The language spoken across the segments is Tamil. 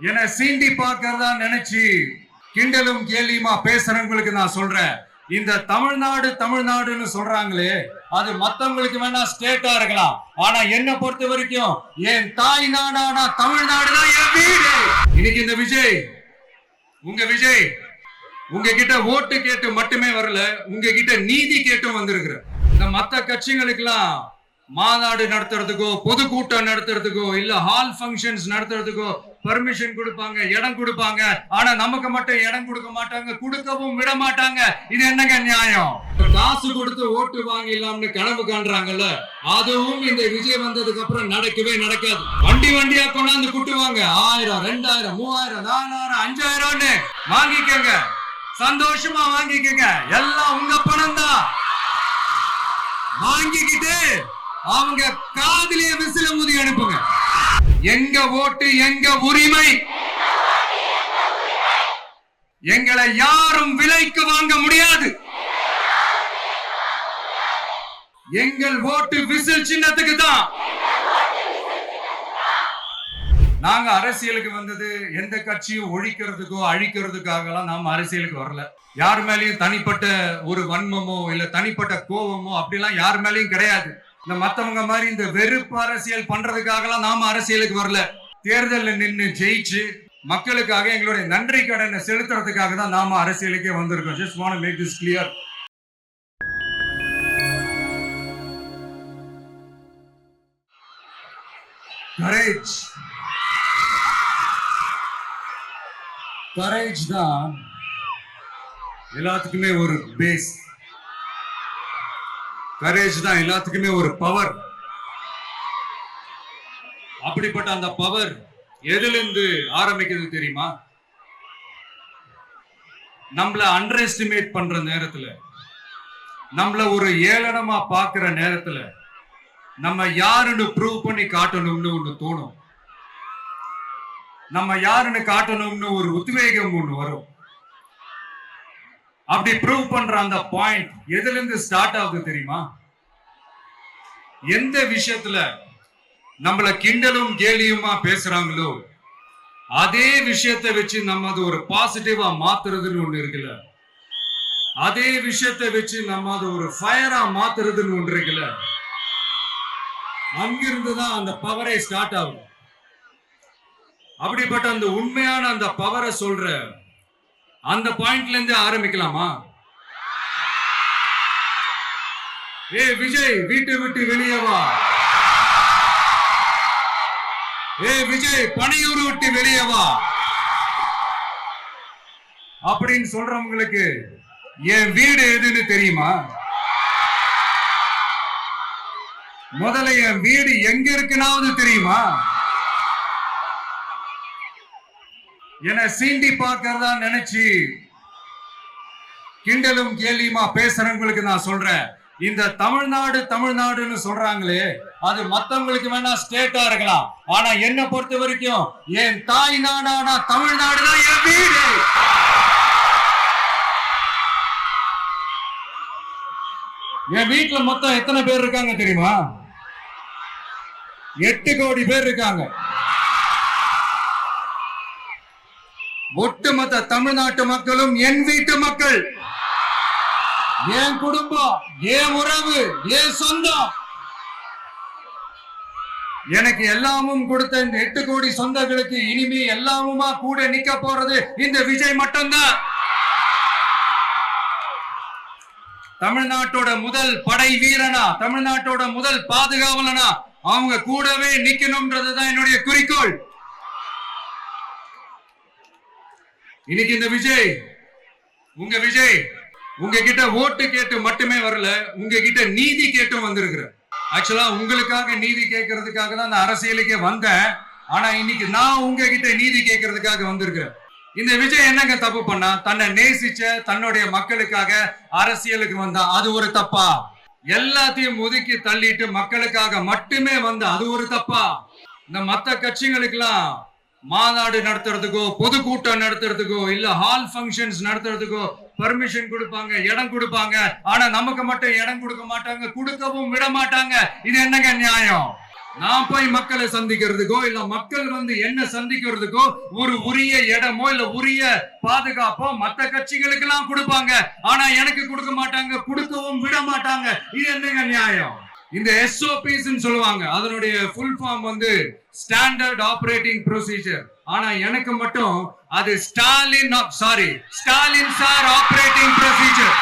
என சீண்டி பார்க்கறதா நினைச்சு கிண்டலும் கேலியுமா பேசுறவங்களுக்கு நான் சொல்றேன், இந்த தமிழ்நாடுன்னு சொல்றாங்களே, அது மத்தவங்களுக்கு வேணா ஸ்டேட்டா இருக்கலாம். ஆனா என்ன பொறுத்த வரைக்கும் என் தாய் நாடான தமிழ்நாடு தான் என் வீடு. இன்னைக்கு இந்த விஜய், உங்க விஜய் உங்ககிட்ட ஓட்டு கேட்டு மட்டுமே வரல, உங்ககிட்ட நீதி கேட்டும் வந்திருக்கிற. இந்த மத்த கட்சிகளுக்கெல்லாம் மாநாடு நடத்துறதுக்கோ பொதுக்கூட்டம் நடத்துறதுக்கோ இல்ல ஹால் ஃபங்க்ஷன்ஸ் நடத்துறதுக்கோ பர்மிஷன் கொடுப்பாங்க, இடம் கொடுப்பாங்க. ஆனா நமக்கு மட்டும் இடம் கொடுக்க மாட்டாங்க, கொடுக்கவும் விட மாட்டாங்க. இது என்னங்க நியாயம்? காசு கொடுத்து ஓட்டு வாங்கிடலாம்னு கனவு காண்றாங்கல்ல, அதுவும் இந்த விஜய் வந்ததுக்கு அப்புறம் நடக்கவே நடக்காது. வண்டியா கொண்டாந்து குட்டுவாங்க. 1000, 2000, 3000, 4000, 5000 வாங்கிக்கங்க, சந்தோஷமா வாங்கிக்கங்க. எல்லாம் உங்க பணம் தான். வாங்கிக்கிட்டு அவங்க காதிலே விசில ஊதி அனுப்புங்க. எங்க ஓட்டு எங்க உரிமை, எங்களை யாரும் விலைக்கு வாங்க முடியாது. எங்கள் ஓட்டு விசில் சின்னத்துக்கு தான். நாங்க அரசியலுக்கு வந்தது எந்த கட்சியும் ஒழிக்கிறதுக்கோ அழிக்கிறதுக்காகலாம் நாம அரசியலுக்கு வரல. யார் மேலேயும் தனிப்பட்ட ஒரு வன்மமோ இல்ல தனிப்பட்ட கோபமோ அப்படிலாம் யார் மேலேயும் கிடையாது. இந்த மத்தவங்க மாதிரி இந்த வெறுப்பு அரசியல் பண்றதுக்காகலாம் நாம அரசியலுக்கு வரல. தேர்தலில் நின்று ஜெயிச்சு மக்களுக்காக எங்களுடைய நன்றி கடனை செலுத்துறதுக்காக தான் நாம அரசியலுக்கே வந்திருக்கோம். Just want to make this clear. Courage தான் எல்லாத்துக்குமே ஒரு பேஸ். கரேஜ் தான் எல்லாத்துக்குமே ஒரு பவர். அப்படிப்பட்ட அந்த பவர் எதிலிருந்து ஆரம்பிக்கிறது தெரியுமா? நம்மள அண்டர் எஸ்டிமேட் பண்ற நேரத்துல, நம்மள ஒரு ஏளனமா பாக்குற நேரத்துல, நம்ம யாருன்னு ப்ரூவ் பண்ணி காட்டணும்னு ஒண்ணு தோணும். நம்ம யாருன்னு காட்டணும்னு ஒரு உத்வேகம் ஒண்ணு வரும். அப்படி ப்ரூவ் பண்ற அந்த பாயிண்ட் எதுல இருந்து ஸ்டார்ட் ஆகுது தெரியுமா? எந்த விஷயத்துல நம்மள கிண்டலும் கேலியுமா பேசுறாங்களோ அதே விஷயத்தை வச்சு நம்ம அது ஒரு பாசிட்டிவா மாத்துறதுன்னு ஒண்ணு இருக்குல்ல, அதே விஷயத்தை வச்சு நம்ம அது ஒரு ஃபயரா மாத்துறதுன்னு ஒன்று இருக்குல்ல, அங்கிருந்துதான் அந்த பவரே ஸ்டார்ட் ஆகும். அப்படிப்பட்ட அந்த உண்மையான அந்த பவரை சொல்ற அந்த பாயிண்ட்ல இருந்து ஆரம்பிக்கலாமா? ஏ விஜய், வீட்டை விட்டு வெளியே வா. ஏ விஜய், பனையூர் விட்டு வெளியே வா அப்படின்னு சொல்றவங்களுக்கு என் வீடு எதுன்னு தெரியுமா? முதல்ல என் வீடு எங்க இருக்குனாவது தெரியுமா? என சீண்டி பார்க்கறதா நினைச்சு கிண்டலும் கேலியுமா பேசுறவங்களுக்கு நான் சொல்றேன், இந்த தமிழ்நாடுன்னு சொல்றாங்களே, அது மத்தவங்களுக்கு வேணா ஸ்டேட்டா இருக்கலாம். ஆனா என்ன பொறுத்த வரைக்கும் என் தாய் நாடான தமிழ்நாடு தான் என் வீடு. என் வீட்டுல மொத்தம் எத்தனை பேர் இருக்காங்க தெரியுமா? 8 கோடி பேர் இருக்காங்க. ஒட்டுமொத்த தமிழ்நாட்டு மக்களும் என் வீட்டு மக்கள், என் குடும்பம், என் உறவு, என் சொந்தம். எனக்கு எல்லாமும் கொடுத்த இந்த 8 கோடி சொந்தங்களுக்கு இனிமே எல்லாமுமா கூட நிக்க போறது இந்த விஜய் மட்டும்தான். தமிழ்நாட்டோட முதல் படை வீரனா, தமிழ்நாட்டோட முதல் பாதுகாவலனா அவங்க கூடவே நிக்கணும்ன்றதுதான் என்னுடைய குறிக்கோள். இன்னைக்கு இந்த விஜய், உங்ககிட்ட ஓட்டு கேட்டு மட்டுமே வரல, உங்ககிட்ட நீதி கேட்டும் வந்திருக்கிற. ஆக்சுவலா உங்களுக்காக நீதி கேட்கறதுக்காக தான் நான் அரசியலுக்கே வந்தேன். ஆனா இன்னைக்கு நான் உங்ககிட்ட நீதி கேட்கறதுக்காக வந்திருக்கிறேன். இந்த விஜய் என்னங்க தப்பு பண்ணா? தன்னை நேசிச்ச தன்னுடைய மக்களுக்காக அரசியலுக்கு வந்தா அது ஒரு தப்பா? எல்லாத்தையும் ஒதுக்கி தள்ளிட்டு மக்களுக்காக மட்டுமே வந்தா அது ஒரு தப்பா? இந்த மத்த கட்சிகளுக்கெல்லாம் மாநாடு நடத்துறதுக்கோ பொதுக்கூட்டம் நடத்துறதுக்கோ இல்ல ஹால் ஃபங்க்ஷன்ஸ் நடத்துறதுக்கோ பர்மிஷன் கொடுப்பாங்க, இடம் கொடுப்பாங்க. ஆனா நமக்கு மட்டும் இடம் கொடுக்க மாட்டாங்க, கொடுக்கவும் விட மாட்டாங்க. இது என்னங்க நியாயம்? நான் போய் மக்களை சந்திக்கிறதுக்கோ இல்ல மக்கள் வந்து என்ன சந்திக்கிறதுக்கோ ஒரு உரிய இடமோ இல்ல உரிய பாதுகாப்போ மத்த கட்சிகளுக்கு எல்லாம் கொடுப்பாங்க. ஆனா எனக்கு கொடுக்க மாட்டாங்க, கொடுக்கவும் விட மாட்டாங்க. இது என்னங்க நியாயம்? இந்த SOPs சொல்லுவாங்க, அதனுடைய ஃபுல் ஃபார்ம் வந்து ஸ்டாண்டர்ட் ஆபரேட்டிங் ப்ரொசீஜர். ஆனா எனக்கு மட்டும் அது ஸ்டாலின் சார் ஆபரேட்டிங் ப்ரொசீஜர்.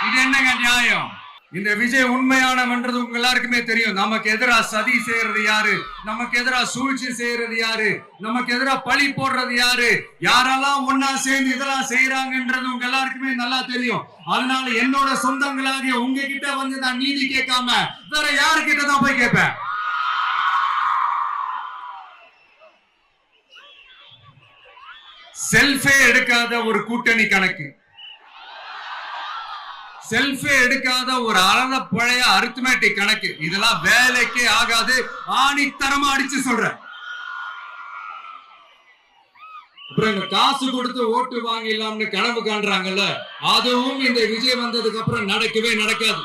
இது என்னங்க நியாயம்? இந்த விஜய் உண்மையானவன்றது உங்க எல்லாருக்குமே தெரியும். நமக்கு எதிரா சதி செய்யறது யாரு, நமக்கு எதிரா சூழ்ச்சி செய்யறது யாரு, நமக்கு எதிரா பழி போடுறது யாரு, யாரெல்லாம் ஒன்னா சேர்ந்து இதெல்லாம் செய்யறாங்கன்றது உங்க எல்லாருக்குமே நல்லா தெரியும். அதனால என்னோட சொந்தங்களாகிய உங்ககிட்ட வந்து நான் நீதி கேட்காம வேற யாருக்கிட்ட தான் போய் கேட்பேன்? செல்ஃபே எடுக்காத ஒரு கூட்டணி கணக்கு, செல்ஃபே எடுக்காத ஒரு அறத பழைய அரித்மெட்டிக் கணக்கு, இதெல்லாம் வேலைக்கே ஆகாது. ஆணித்தரமா அடிச்சு சொல்றேன். அப்புறம் காசு கொடுத்து ஓட்டு வாங்கிடலாம்னு கனவு காண்றாங்கல்ல, அதுவும் இந்த விஜய் வந்ததுக்கு அப்புறம் நடக்கவே நடக்காது.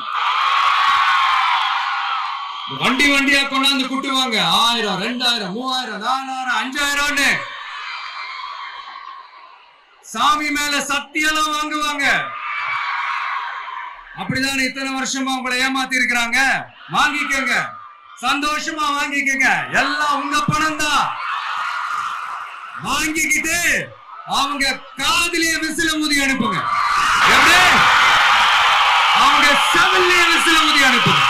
வண்டி வண்டியா கொண்டாந்து குட்டுவாங்க. 1000, 2000, 3000, 4000, 5000 சாமி மேல சத்தியெல்லாம் வாங்குவாங்க. அப்படிதான் இத்தனை வருஷமா உங்களை ஏமாத்தி இருக்கிறாங்க. வாங்கிக்கங்க, சந்தோஷமா வாங்கிக்கங்க. எல்லாம் உங்க பணம் தான். வாங்கிக்கிட்டு அவங்க காதிலேயே விசில ஊதி அனுப்புங்க. எப்படி? அவங்க செவல்லையே விசில ஊதி அனுப்புங்க.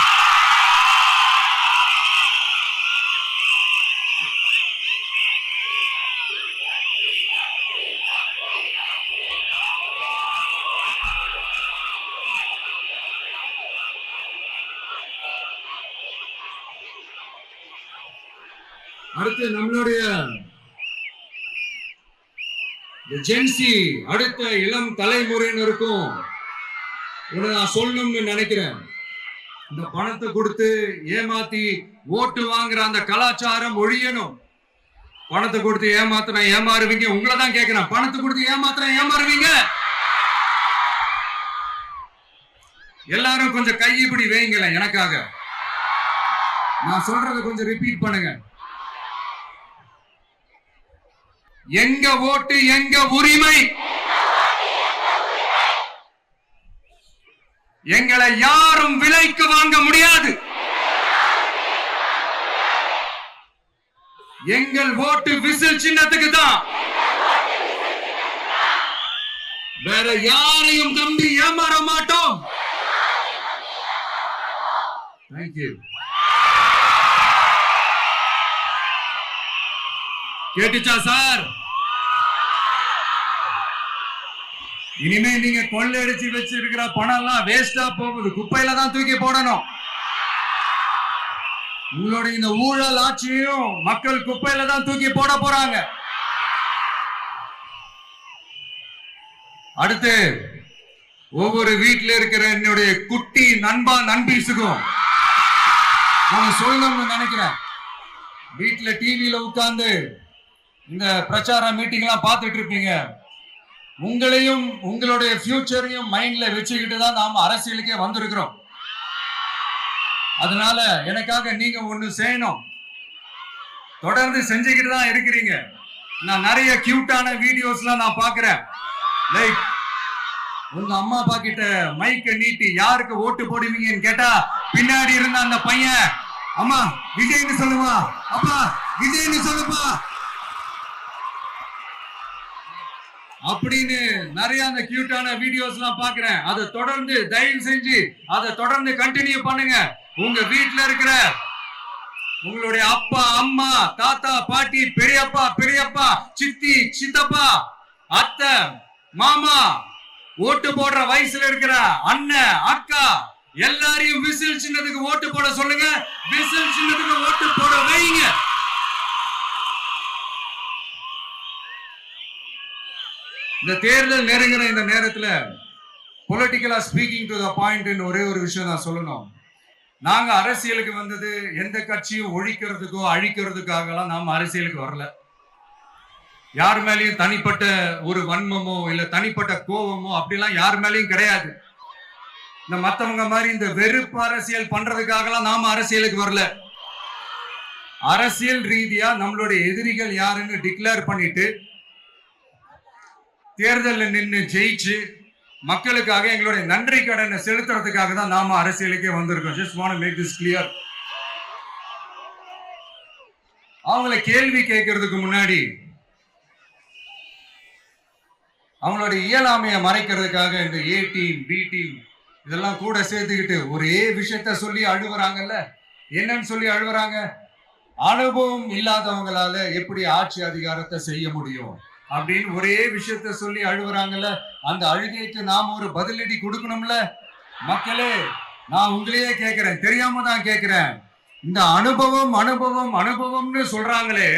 அடுத்து நம்மளுடைய ஜென்சி அடுத்த இளம் தலைமுறையினருக்கும் நான் சொல்லணும்னு நினைக்கிறேன். இந்த பணத்தை கொடுத்து ஏமாத்தி ஓட்டு வாங்குற அந்த கலாச்சாரம் ஒழியணும். பணத்தை கொடுத்து ஏமாத்தினா ஏமாறுவீங்க. உங்களை தான் கேட்கிறேன், பணத்தை கொடுத்து ஏமாத்தினா ஏமாறுவீங்க? எல்லாரும் கொஞ்சம் கையைப்பிடி வைங்களேன் எனக்காக. நான் சொல்றதை கொஞ்சம் ரிப்பீட் பண்ணுங்க. எங்க ஓட்டு எங்க உரிமை. எங்களை யாரும் விலைக்கு வாங்க முடியாது. எங்கள் ஓட்டு விசில் சின்னத்துக்கு தான். வேற யாரையும் நம்பி ஏமாற மாட்டோம். தேங்க்யூ. கேட்டுச்சா சார்? இனிமே நீங்க கொள்ளையடிச்சு வச்சிருக்கிற பணம் எல்லாம் வேஸ்டா போகுது, குப்பையில தான் தூக்கி போடணும். உங்களுடைய இந்த ஊழல் ஆட்சியும் மக்கள் குப்பையில தான் தூக்கி போட போறாங்க. அடுத்து ஒவ்வொரு வீட்டில் இருக்கிற என்னுடைய குட்டி நண்பா நண்பீஸுக்கும் நான் சொல்லணும்னு நினைக்கிறேன். வீட்டுல டிவியில உட்கார்ந்து இந்த பிரச்சார மீட்டிங் எல்லாம் பார்த்துட்டு இருப்பீங்க. உங்களையும் உங்களுடைய ஃபியூச்சரையும் மைண்ட்ல வச்சுக்கிட்டு தான் நாம அரசியலுக்கே வந்திருக்கிறோம். அதனால எனக்காக நீங்க ஒண்ணு செய்யணும். தொடர்ந்து செஞ்சுக்கிட்டு தான் இருக்கிறீங்க. நான் நிறைய கியூட்டான வீடியோஸ்லாம் நான் பாக்குறேன். லைக் உங்க அம்மா அப்பா கிட்ட மைக்க நீட்டி யாருக்கு ஓட்டு போடுவீங்கன்னு கேட்டா பின்னாடி இருந்த அந்த பையன், அம்மா விஜய்னு சொல்லுவா, அப்பா விஜய்னு சொல்லுப்பா அப்படின்னு நிறைய அந்த கியூட்டான வீடியோஸ் எல்லாம் பாக்குறேன். அதை தொடர்ந்து தயவு செஞ்சு அதை தொடர்ந்து கண்டினியூ பண்ணுங்க. உங்க வீட்டுல இருக்கிற உங்களுடைய அப்பா அம்மா தாத்தா பாட்டி பெரியப்பா பெரியப்பா சித்தி சித்தப்பா அத்தை மாமா ஓட்டு போடுற வயசுல இருக்கிற அண்ணன் அக்கா எல்லாரையும் விசில் சின்னத்துக்கு ஓட்டு போட சொல்லுங்க. விசில் சின்னத்துக்கு ஓட்டு போட வைங்க. இந்த தேர்தல் நெருங்கிற இந்த நேரத்துல பொலிட்டிக்கலா ஸ்பீக்கிங் டு த பாயிண்ட் ஒரே ஒரு விஷயம் நான் சொல்லணும். நாங்க அரசியலுக்கு வந்தது எந்த கட்சியும் ஒழிக்கிறதுக்கோ அழிக்கிறதுக்காக நாம அரசியலுக்கு வரல. யார் மேலேயும் தனிப்பட்ட ஒரு வன்மமோ இல்ல தனிப்பட்ட கோபமோ அப்படிலாம் யார் மேலேயும் கிடையாது. இந்த மத்தவங்க மாதிரி இந்த வெறுப்பு அரசியல் பண்றதுக்காக நாம அரசியலுக்கு வரல. அரசியல் ரீதியா நம்மளுடைய எதிரிகள் யாருன்னு டிக்ளேர் பண்ணிட்டு தேர்தலில் நின்று ஜெயிச்சு மக்களுக்காக எங்களுடைய நன்றி கடனை செலுத்துறதுக்காக தான் நாம அரசியலுக்கே வந்திருக்கோம். Just want to make this clear. அவங்கள கேள்வி கேட்கறதுக்கு முன்னாடி அவங்களோட இயலாமையை மறைக்கிறதுக்காக இந்த ஏ டீம் பி டீம் இதெல்லாம் கூட சேர்த்துக்கிட்டு ஒரே விஷயத்த சொல்லி அழுவுறாங்கல்ல. என்னன்னு சொல்லி அழுவுறாங்க? அனுபவம் இல்லாதவங்களால எப்படி ஆட்சி அதிகாரத்தை செய்ய முடியும் அப்படின்னு ஒரே விஷயத்த சொல்லி அழுவுறாங்கல்ல. அந்த அழுகைக்கு நாம ஒரு பதிலடி கொடுக்கணும்ல. மக்களே, நான் உங்களையே கேட்கிறேன், தெரியாம தான் கேட்கிறேன். இந்த அனுபவம் அனுபவம் அனுபவம்னு சொல்றாங்களே,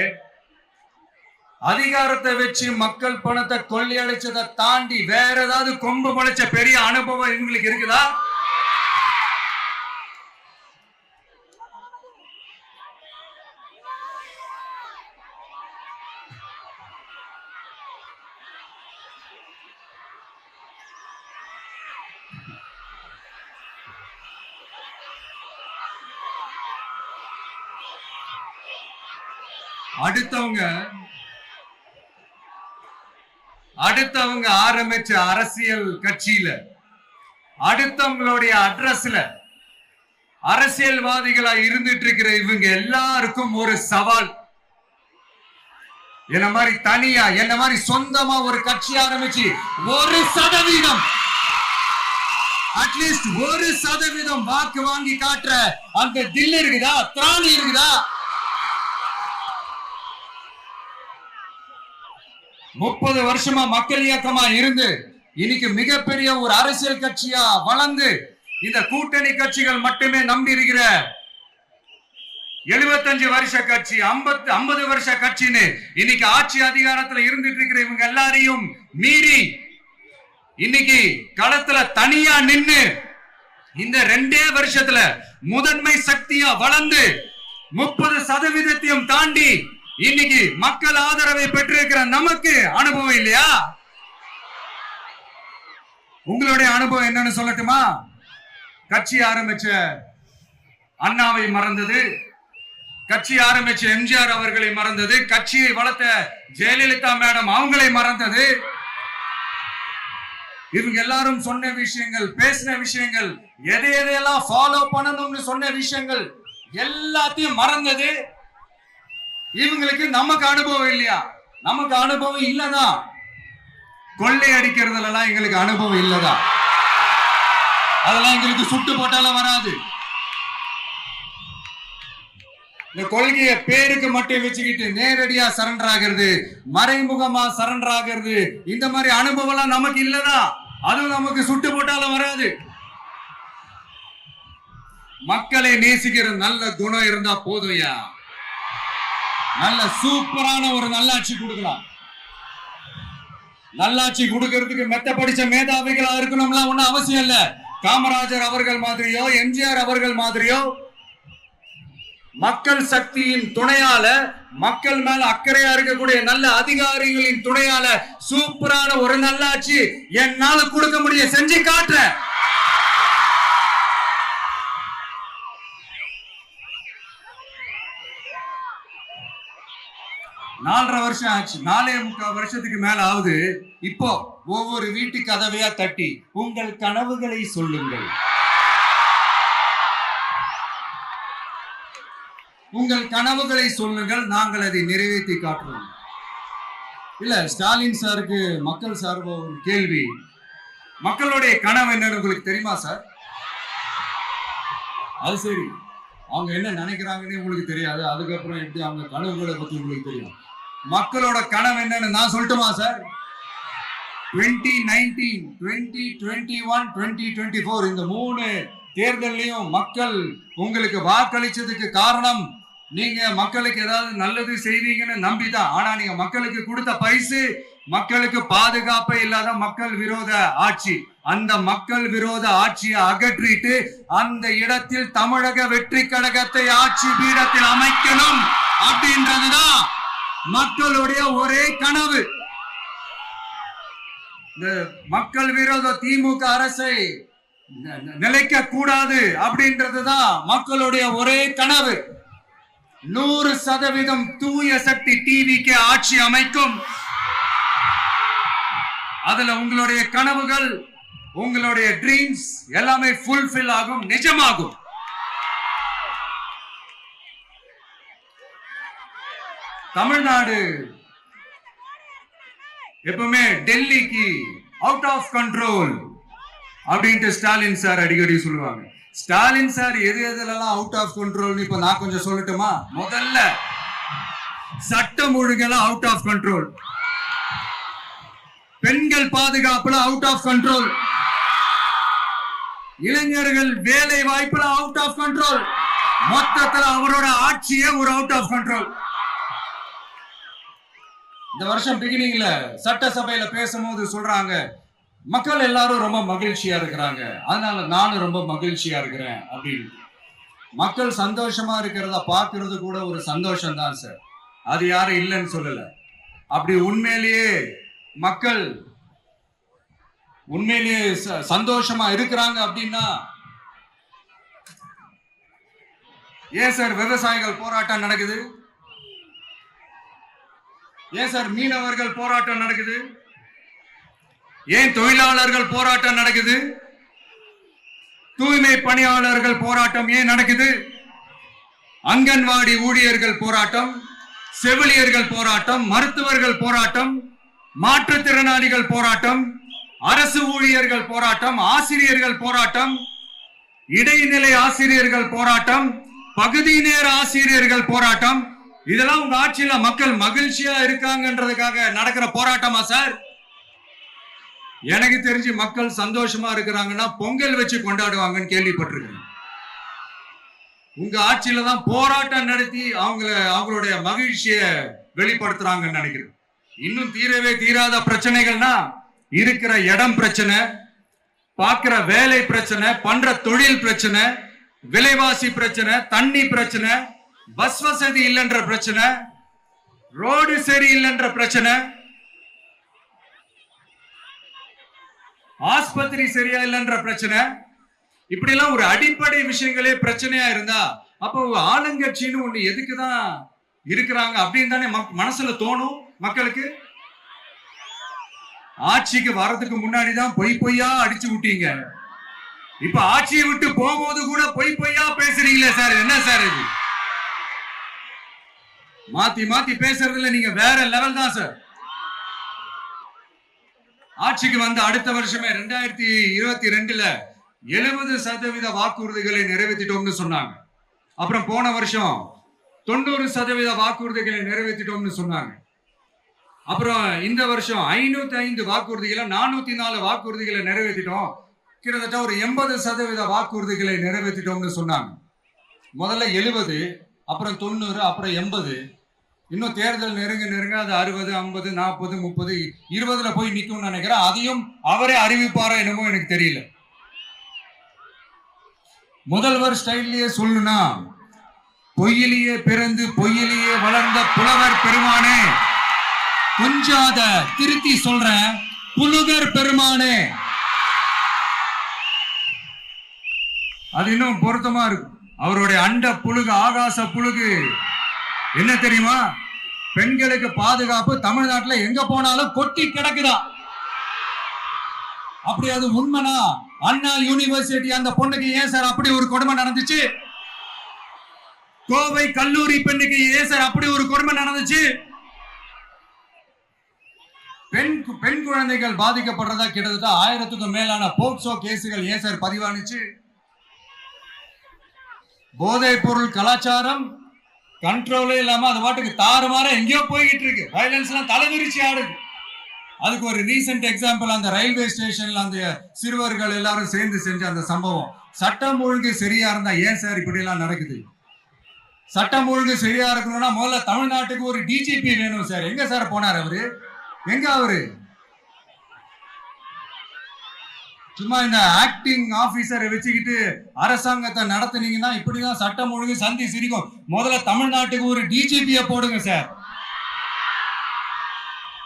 அதிகாரத்தை வச்சு மக்கள் பணத்தை கொள்ளையடிச்சதை தாண்டி வேற ஏதாவது கொம்பு முளைச்ச பெரிய அனுபவம் இவங்களுக்கு இருக்குதா? அடுத்தவங்க ஆரம்பிச்ச அரசியல் கட்சியில அடுத்தவங்களுடைய அட்ரஸ்ல அரசியல்வாதிகளா இருந்துட்டு இருக்கிற இவங்க எல்லாருக்கும் ஒரு சவால். என்ன மாதிரி தனியா என்ன மாதிரி சொந்தமா ஒரு கட்சி ஆரம்பிச்சு 1% அட்லீஸ்ட் 1% வாக்கு வாங்கி காட்டுற அந்த தில் இருக்குதா, திராணி இருக்குதா? 30 வருஷமா மக்கள் இயக்கமா இருந்து இன்னைக்கு மிகப்பெரிய ஒரு அரசியல் கட்சியா வளர்ந்து இந்த கூட்டணி கட்சிகள் மட்டுமே நம்பி இருக்கிற 75 வருஷ கட்சி 50 வருஷ கட்சின்னு இன்னைக்கு ஆட்சி அதிகாரத்துல இருந்துட்டு இருக்கிற இவங்க எல்லாரையும் மீறி இன்னைக்கு களத்துல தனியா நின்னு இந்த 2 வருஷத்துல முதன்மை சக்தியா வளர்ந்து 30% தாண்டி இன்னைக்கு மக்கள் ஆதரவை பெற்றிருக்கிற நமக்கு அனுபவம் இல்லையா? உங்களுடைய அனுபவம் என்னன்னு சொல்லட்டுமா? கட்சி ஆரம்பிச்ச அண்ணாவை மறந்தது, கட்சி ஆரம்பிச்ச எம்ஜிஆர் அவர்களை மறந்தது, கட்சியை வளர்த்த ஜெயலலிதா மேடம் அவங்களை மறந்தது. இவங்க எல்லாரும் சொன்ன விஷயங்கள், பேசின விஷயங்கள், எதையெல்லாம் ஃபாலோ பண்ணணும்னு சொன்ன விஷயங்கள் எல்லாத்தையும் மறந்தது. இவங்களுக்கு நமக்கு அனுபவம் இல்லையா? நமக்கு அனுபவம் இல்லதான். கொள்ளை அடிக்கிறதுல எல்லாம் எங்களுக்கு அனுபவம் இல்லதா? அதெல்லாம் எங்களுக்கு சுட்டு போட்டாலும் வராது. இந்த கொள்கையை பேருக்கு மட்டும் வச்சுக்கிட்டு நேரடியா சரண்டர் ஆகிறது, மறைமுகமா சரண்டர் ஆகிறது, இந்த மாதிரி அனுபவம் எல்லாம் நமக்கு இல்லதா? அதுவும் நமக்கு சுட்டு போட்டாலும் வராது. மக்களை நேசிக்கிற நல்ல குணம் இருந்தா போதும்யா. நல்ல சூப்பரான ஒரு நல்லாட்சி கொடுக்கலாம். நல்லாட்சி கொடுக்கிறதுக்கு மெத்த படிச்ச மேதாவிகளா இருக்கணும்ல ஒன்னும் அவசியம் இல்ல. காமராஜர் அவர்கள் மாதிரியோ எம்ஜிஆர் அவர்கள் மாதிரியோ மக்கள் சக்தியின் துணையால, மக்கள் மேல அக்கறையா இருக்கக்கூடிய நல்ல அதிகாரிகளின் துணையால சூப்பரான ஒரு நல்லாட்சி என்னால கொடுக்க முடியும், செஞ்சு காட்டுறேன். 4.5 வருஷம் ஆச்சு, 4.25 வருஷத்துக்கு மேல ஆகுது. இப்போ ஒவ்வொரு வீட்டு கதவையா தட்டி உங்கள் கனவுகளை சொல்லுங்கள், உங்கள் கனவுகளை சொல்லுங்கள், நாங்கள் அதை நிறைவேற்றி காட்டுறோம். இல்ல, ஸ்டாலின் சாருக்கு மக்கள் சார்பா ஒரு கேள்வி. மக்களுடைய கனவு என்னன்னு உங்களுக்கு தெரியுமா சார்? அது சரி, அவங்க என்ன நினைக்கிறாங்கன்னு உங்களுக்கு தெரியாது, அதுக்கப்புறம் எப்படி அவங்க கனவுகளை பத்தி உங்களுக்கு தெரியும்? மக்களோட கனவு என்னன்னு நான் சொல்லட்டுமா சார்? 2019, 2021, 2024 இந்த 3 தேர்தலையும் மக்கள் உங்களுக்கு வாக்களிச்சதுக்கு காரணம் நீங்க மக்களுக்கு ஏதாவது நல்லது செய்வீங்கன்னு நம்பிதான். ஆனா நீங்க மக்களுக்கு கொடுத்த பரிசு மக்களுக்கு பாதுகாப்பே இல்லாத மக்கள் விரோத ஆட்சி. அந்த மக்கள் விரோத ஆட்சியை அகற்றிட்டு அந்த இடத்தில் தமிழக வெற்றி கழகத்தை ஆட்சி பீடத்தில் அமைக்கணும் அப்படின்றதுதான் மக்களுடைய ஒரே கனவு. இந்த மக்கள் விரோத திமுக அரசை நிலைக்க கூடாது அப்படின்றதுதான் மக்களுடைய ஒரே கனவு. 100% தூய சக்தி டிவிக்கு ஆட்சி அமைக்கும். அதுல உங்களுடைய கனவுகள், உங்களுடைய ட்ரீம்ஸ் எல்லாமே ஃபுல்ஃபில் ஆகும், நிஜமாகும். தமிழ்நாடு எப்பவுமே டெல்லிக்கு அவுட் ஆஃப் கண்ட்ரோல் அப்படின்ட்டு ஸ்டாலின் சார் அடிக்கடி சொல்லுவாங்க. ஸ்டாலின் சார் எது எதுலாம் அவுட் ஆஃப் கண்ட்ரோல் இப்ப நான் கொஞ்சம் சொல்லட்டுமா? முதல்ல சட்டம் ஒழுங்கெல்லாம் அவுட் ஆஃப் கண்ட்ரோல், பெண்கள் பாதுகாப்புல அவுட் ஆஃப் கண்ட்ரோல், இளைஞர்கள் வேலை வாய்ப்புல அவுட் ஆஃப் கண்ட்ரோல், மொத்தத்தில் அவரோட ஆட்சியே ஒரு அவுட் ஆஃப் கண்ட்ரோல். இந்த வருஷம் பிகினிங்ல சட்டசபையில பேசும்போது சொல்றாங்க, மக்கள் எல்லாரும் ரொம்ப மகிழ்ச்சியா இருக்கிறாங்க, அதனால நானும் ரொம்ப மகிழ்ச்சியா இருக்கிறேன் அப்படின்னு. மக்கள் சந்தோஷமா இருக்கிறத பாக்குறது கூட ஒரு சந்தோஷம் தான் சார், அது யாரும் இல்லைன்னு சொல்லல. அப்படி உண்மையிலேயே மக்கள் உண்மையிலேயே சந்தோஷமா இருக்கிறாங்க அப்படின்னா ஏன் சார் விவசாயிகள் போராட்டம் நடக்குது? ஏன் சார் மீனவர்கள் போராட்டம் நடக்குது? ஏன் தொழிலாளர்கள் போராட்டம் நடக்குது? தூய்மை பணியாளர்கள் போராட்டம் ஏன் நடக்குது? அங்கன்வாடி ஊழியர்கள் போராட்டம், செவிலியர்கள் போராட்டம், மருத்துவர்கள் போராட்டம், மாற்றுத்திறனாளிகள் போராட்டம், அரசு ஊழியர்கள் போராட்டம், ஆசிரியர்கள் போராட்டம், இடைநிலை ஆசிரியர்கள் போராட்டம், பகுதி நேர ஆசிரியர்கள் போராட்டம். இதெல்லாம் உங்க ஆட்சியில மக்கள் மகிழ்ச்சியா இருக்காங்கன்றதுக்காக நடக்கிற போராட்டமா சார்? எனக்கு தெரிஞ்சு மக்கள் சந்தோஷமா இருக்கிறாங்கன்னா பொங்கல் வச்சு கொண்டாடுவாங்கன்னு கேள்விப்பட்டிருக்கேன். உங்க ஆட்சியில தான் போராட்டம் நடத்தி அவங்களுடைய மகிழ்ச்சியை வெளிப்படுத்துறாங்கன்னு நினைக்கிறேன். இன்னும் தீரவே தீராத பிரச்சனைகள்னா இருக்கிற இடம் பிரச்சனை, பார்க்கிற வேலை பிரச்சனை, பண்ற தொழில் பிரச்சனை, விலைவாசி பிரச்சனை, தண்ணி பிரச்சனை, பஸ் வசதி இல்லைன்ற பிரச்சனை, ரோடு சரி இல்லைன்ற பிரச்சனை, ஆஸ்பத்திரி சரியா இல்லைன்ற பிரச்சனை. இப்படி எல்லாம் ஒரு அடிப்படை விஷயங்களே பிரச்சனையா இருந்தா அப்போ ஆளுங்கட்சின்னு ஒண்ணு எதுக்குதான் இருக்கிறாங்க அப்படின்னு தானே மனசுல தோணும் மக்களுக்கு. ஆட்சிக்கு வர்றதுக்கு முன்னாடிதான் பொய் பொய்யா அடிச்சு விட்டீங்க, இப்ப ஆட்சியை விட்டு போகும்போது கூட பொய் பொய்யா பேசுறீங்களே சார், என்ன சார் இது? மாத்தி மாத்தி பேசுறதுல நீங்க வேற லெவல் தான் சார். ஆட்சிக்கு வந்த அடுத்த வருஷமே 2022ல 70% வாக்குறுதிகளை நிறைவேற்றிட்டோம்னு சொன்னாங்க. அப்புறம் போன வருஷம் 90% வாக்குறுதிகளை நிறைவேற்றிட்டோம்னு சொன்னாங்க. அப்புறம் இந்த வருஷம் 505 வாக்குறுதிகளை 404 வாக்குறுதிகளை நிறைவேற்றிட்டோம், கிட்டத்தட்ட ஒரு 80% வாக்குறுதிகளை நிறைவேற்றிட்டோம்னு சொன்னாங்க. முதல்ல 70, அப்புறம் 90, அப்புறம் 80. இன்னும் தேர்தல் நெருங்க அது 60, 50, 40, 30, 20ல போய் நிக்கும்னு நினைக்கிறேன். அதையும் அவரே அறிவிப்பாரோ என்னமோ எனக்கு தெரியல. முதல்வர் ஸ்டைல்லயே சொல்லணும்னா, பொய்யிலேயே பிறந்து பொய்யிலேயே வளர்ந்த புலவர் பெருமானே, கொஞ்சாத திருத்தி சொல்றேன், புலுகர் பெருமானே. அது இன்னும் பொருத்தமா இருக்கும். அவருடைய அண்ட புழுகு, ஆகாச புழுகு என்ன தெரியுமா? பெண்களுக்கு பாதுகாப்பு தமிழ்நாட்டுல எங்க போனாலும் கொட்டி கிடக்குதான். அப்படி அது உண்மைனா அண்ணா யூனிவர்சிட்டி அந்த பொண்ணுக்கு ஏன் சார் அப்படி ஒரு கொடுமை நடந்துச்சு? கோவை கல்லூரி பெண்ணுக்கு ஏன் சார் அப்படி ஒரு கொடுமை நடந்துச்சு? பெண் குழந்தைகள் பாதிக்கப்படுறதா கிட்டத்தட்ட 1000க்கும் மேலான போக்சோ கேசுகள் ஏன் சார் பதிவானுச்சு? போதைப் பொருள் கலாச்சாரம் கண்ட்ரோலே இல்லாம அது பாட்டுக்கு தாறுமாற எங்கேயோ போய்கிட்டு இருக்கு. வயலன்ஸ் எல்லாம் தலைவிரிச்சு ஆடுது. அதுக்கு ஒரு ரீசெண்ட் எக்ஸாம்பிள் அந்த ரயில்வே ஸ்டேஷன்ல அந்த சிறுவர்கள் எல்லாரும் சேர்ந்து செஞ்ச அந்த சம்பவம். சட்டம் ஒழுங்கு சரியா இருந்தா ஏன் சார் இப்படி எல்லாம் நடக்குது? சட்டம் ஒழுங்கு சரியா இருக்கணும்னா முதல்ல தமிழ்நாட்டுக்கு ஒரு டிஜிபி வேணும் சார். எங்க சார் போனார் அவரு? எங்க அவரு? சும்மா இந்த ஆக்டிங் ஆபீசரை வச்சுக்கிட்டு அரசாங்கத்தை நடத்துனீங்கன்னா இப்படிதான் சட்டம் ஒழுங்கு சந்தி சிரிக்கும். முதல்ல தமிழ்நாட்டுக்கு ஒரு டிஜிபிய போடுங்க சார்.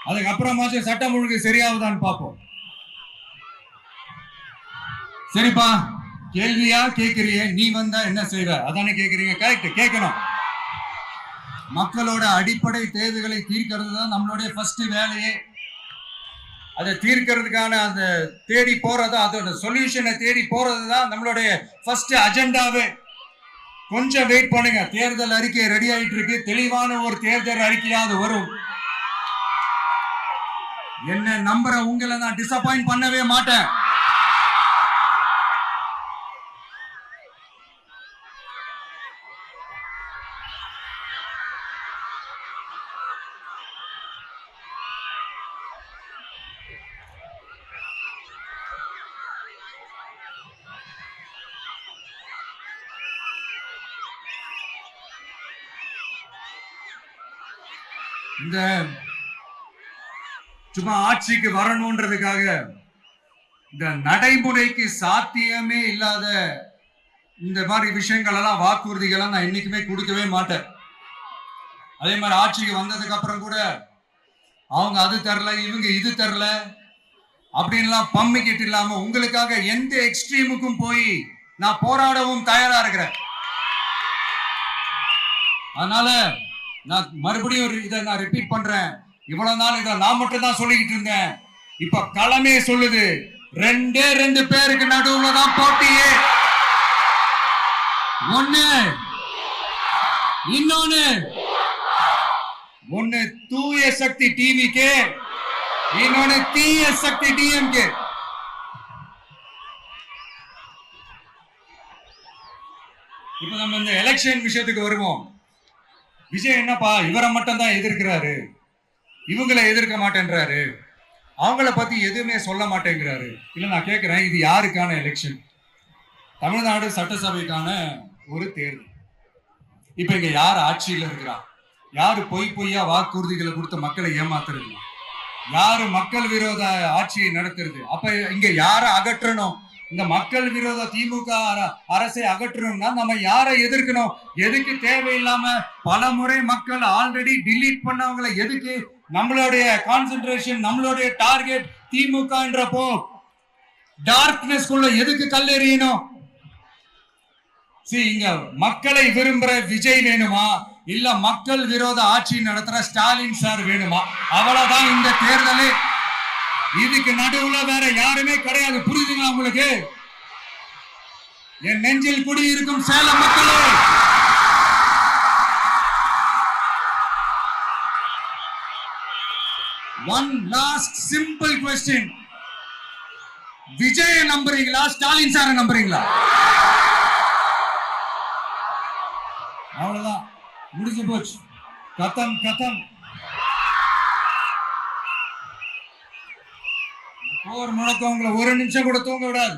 அதுக்கப்புறமாச்சும் சட்டம் ஒழுங்கு சரியாகுதான்னு பார்ப்போம். சரிப்பா, கேள்வியா கேட்கறிய, நீ வந்தா என்ன செய்வ அதானே கேட்கறீங்க. கரெக்ட், கேட்கணும். மக்களோட அடிப்படை தேவைகளை தீர்க்கிறது தான் நம்மளுடைய ஃபர்ஸ்ட் வேலையே. அதை தீர்க்கிறதுக்கான அந்த தேடி போறது, அதோட சொல்யூஷனை தேடி போறது தான் நம்மளுடைய ஃபர்ஸ்ட் அஜெண்டாவே. கொஞ்சம் வெயிட் பண்ணுங்க, தேர்தல் அறிக்கை ரெடி ஆயிட்டு இருக்கு. தெளிவான ஒரு தேர்தல் அறிக்கையாவது வரும். என்ன நம்புற உங்களை நான் டிசப்பாயிண்ட் பண்ணவே மாட்டேன். இந்த சும்மா ஆட்சிக்கு வரணும்ன்றதுக்காக இந்த நடைமுறைக்கு சாத்தியமே இல்லாத இந்த மாதிரி விஷயங்கள் எல்லாம், வாக்குறுதிகளை நான் என்னைக்குமே கொடுக்கவே மாட்டேன். அதே மாதிரி ஆட்சிக்கு வந்ததுக்கு அப்புறம் கூட அவங்க அது தரல, இவங்க இது தரல அப்படின்லாம் பம்மிக்கிட்டு இல்லாம உங்களுக்காக எந்த எக்ஸ்ட்ரீமுக்கும் போய் நான் போராடவும் தயாரா இருக்கிறேன். அதனால நான் மறுபடியும் இதை நான் ரிப்பீட் பண்றேன். இவ்வளவு நாள் இதை நான் மட்டும் தான் சொல்லிக்கிட்டு இருந்தேன். இப்ப களமே சொல்லுது, ரெண்டு பேருக்கு நடுவுல தான் போட்டியே. ஒன்னு தூய சக்தி டிவிக்கு, இன்னொன்னு தீய சக்தி டிஎம்கே. இப்ப நம்ம இந்த எலெக்ஷன் விஷயத்துக்கு வருவோம். விஜய் என்னப்பா இவரை மட்டும் தான் எதிர்க்கிறாரு, இவங்களை எதிர்க்க மாட்டேன்றாரு, அவங்கள பத்தி எதுவுமே சொல்ல மாட்டேங்கிறாரு. இல்ல நான் கேட்கிறேன், இது யாருக்கான எலெக்ஷன்? தமிழ்நாடு சட்டசபைக்கான ஒரு தேர்தல். இப்ப இங்க யார் ஆட்சியில இருக்கிறா? யாரு பொய்யா வாக்குறுதிகளை கொடுத்த மக்களை ஏமாத்துறது? யாரு மக்கள் விரோத ஆட்சியை நடத்துறது? அப்ப இங்க யாரை அகற்றணும்? இந்த மக்கள் விரோத திமுக அரசை அகற்றணும்னா நம்ம யாரை எதிர்க்கணும்? எதுக்கு தேவையில்லாம பல முறை மக்கள் ஆல்ரெடி டிலீட் பண்ணவங்களை எதுக்கு? நம்மளுடைய கான்சென்ட்ரேஷன், நம்மளுடைய டார்கெட் திமுகன்றப்போ டார்க்னஸ் குள்ள எதுக்கு கல்லெறியணும்? இங்க மக்களை விரும்புற விஜய் வேணுமா, இல்ல மக்கள் விரோத ஆட்சி நடத்துற ஸ்டாலின் சார் வேணுமா? அவ்வளவுதான் இந்த தேர்தலே. இதுக்கு நடுவுல வேற யாருமே கிடையாது. புரியுதுங்களா உங்களுக்கு? என் நெஞ்சில் குடியிருக்கும் சேலம் மக்களே, one last simple question. Vijaya நம்புறீங்களா, ஸ்டாலின் சார நம்புறீங்களா? அவ்வளவுதான், முடிஞ்சு போச்சு. கதம் கதம். போர் முழக்கம் உங்களை ஒரு நிமிஷம் கூட தூங்க விடாது.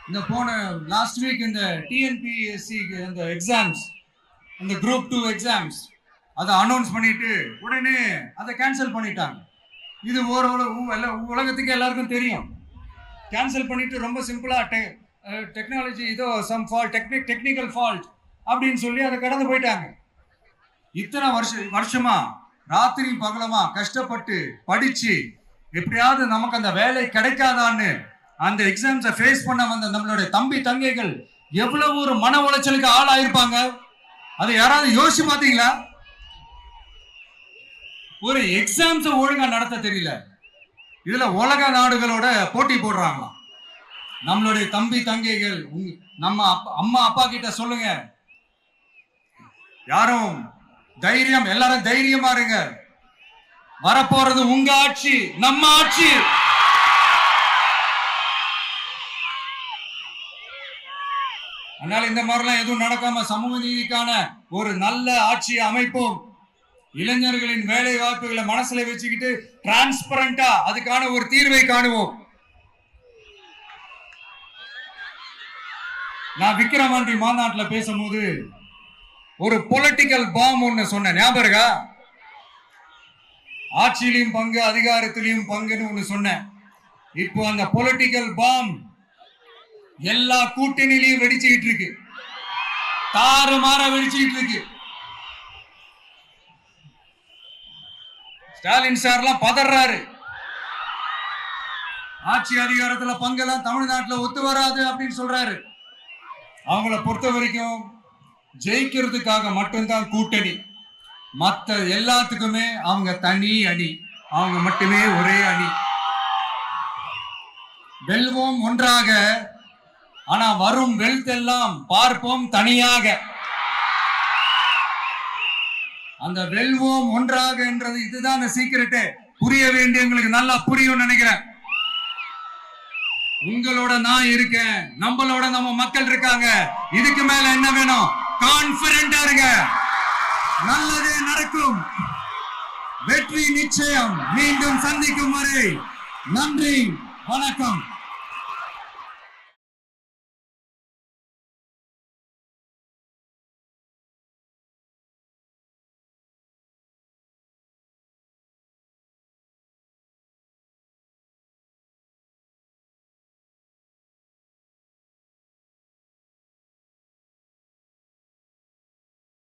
இந்த போன லாஸ்ட் வீக் இந்த டிஎன்பிஎஸ்சி இந்த எக்ஸாம்ஸ், இந்த குரூப் 2 எக்ஸாம்ஸ் அதை அனௌன்ஸ் பண்ணிட்டு உடனே அதை கேன்சல் பண்ணிட்டாங்க. இது உலகத்துக்கு எல்லாருக்கும் தெரியும். கேன்சல் பண்ணிட்டு ரொம்ப சிம்பிளா டெக்னாலஜி இதோ சம் ஃபால்ட், டெக்னிக்கல் ஃபால்ட் அப்படின்னு சொல்லி அதை கடந்து போயிட்டாங்க. இத்தனை வருஷமா ராத்திரி பகலமா கஷ்டப்பட்டு படிச்சு எப்படியாவது நமக்கு அந்த வேலை கிடைக்காதான்னு அந்த எக்ஸாம்ஸை ஃபேஸ் பண்ண வந்த நம்மளுடைய தம்பி தங்கைகள் எவ்வளவு ஒரு மன உளைச்சலுக்கு ஆளாயிருப்பாங்க. அதை யாராவது யோசிச்சு பாத்தீங்களா? ஒரு எக்ஸாம்ஸை ஒழுங்கா நடத்த தெரியல, இதுல உலக நாடுகளோட போட்டி போடுறாங்களாம். நம்மளுடைய தம்பி தங்கைகள், நம்ம அம்மா அப்பா கிட்ட சொல்லுங்க, யாரும் தைரியம், எல்லாரும் தைரியமா இருங்க. வரப்போறது உங்க ஆட்சி, நம்ம ஆட்சி. அதனால இந்த மாதிரிலாம் எதுவும் நடக்காம சமூக நீதிக்கான ஒரு நல்ல ஆட்சியை அமைப்போம். இளைஞர்களின் வேலை வாய்ப்புகளை மனசுல வச்சுக்கிட்டு டிரான்ஸ்பரண்டா அதுக்கான ஒரு தீர்வை காணுவோம். நான் விக்கிரவாண்டி மாநாட்டில் பேசும்போது ஒரு பொலிட்டிக்கல் பாம் ஒன்னு சொன்னேன், ஞாபகம் இருக்கா? ஆட்சியிலையும் பங்கு, அதிகாரத்திலையும் பங்குன்னு ஒன்னு சொன்னேன். இப்போ அந்த பொலிட்டிக்கல் பாம் எல்லா கூட்டணியிலையும் வெடிச்சுக்கிட்டு இருக்கு, தாறுமாற வெடிச்சுக்கிட்டு இருக்கு. ஸ்டாலின் சார்லாம் பதறாரு. ஆட்சி அதிகாரத்துல பங்கெல்லாம் தமிழ்நாட்டில் ஒத்து வராது அப்படின்னு சொல்றாரு. அவங்கள பொறுத்த வரைக்கும் ஜெயிக்கிறதுக்காக மட்டும்தான் கூட்டணி. மற்ற எல்லாத்துக்குமே அவங்க தனி அணி, அவங்க மட்டுமே ஒரே அணி. வெல்வோம் ஒன்றாக, ஆனா வரும் வெல்த் எல்லாம் பார்ப்போம் தனியாக. அந்த வெல்வோம் ஒன்றாக என்றது இதுதான் சீக்கிரட்டு. புரிய வேண்டியவங்களுக்கு நல்லா புரியும் நினைக்கிறேன். உங்களோட நான் இருக்கேன், நம்மளோட நம்ம மக்கள் இருக்காங்க. இதுக்கு மேல என்ன வேணும்? கான்பிடென்டா இருங்க, நல்லதே நடக்கும், வெற்றி நிச்சயம். மீண்டும் சந்திக்கும் வரை நன்றி, வணக்கம்.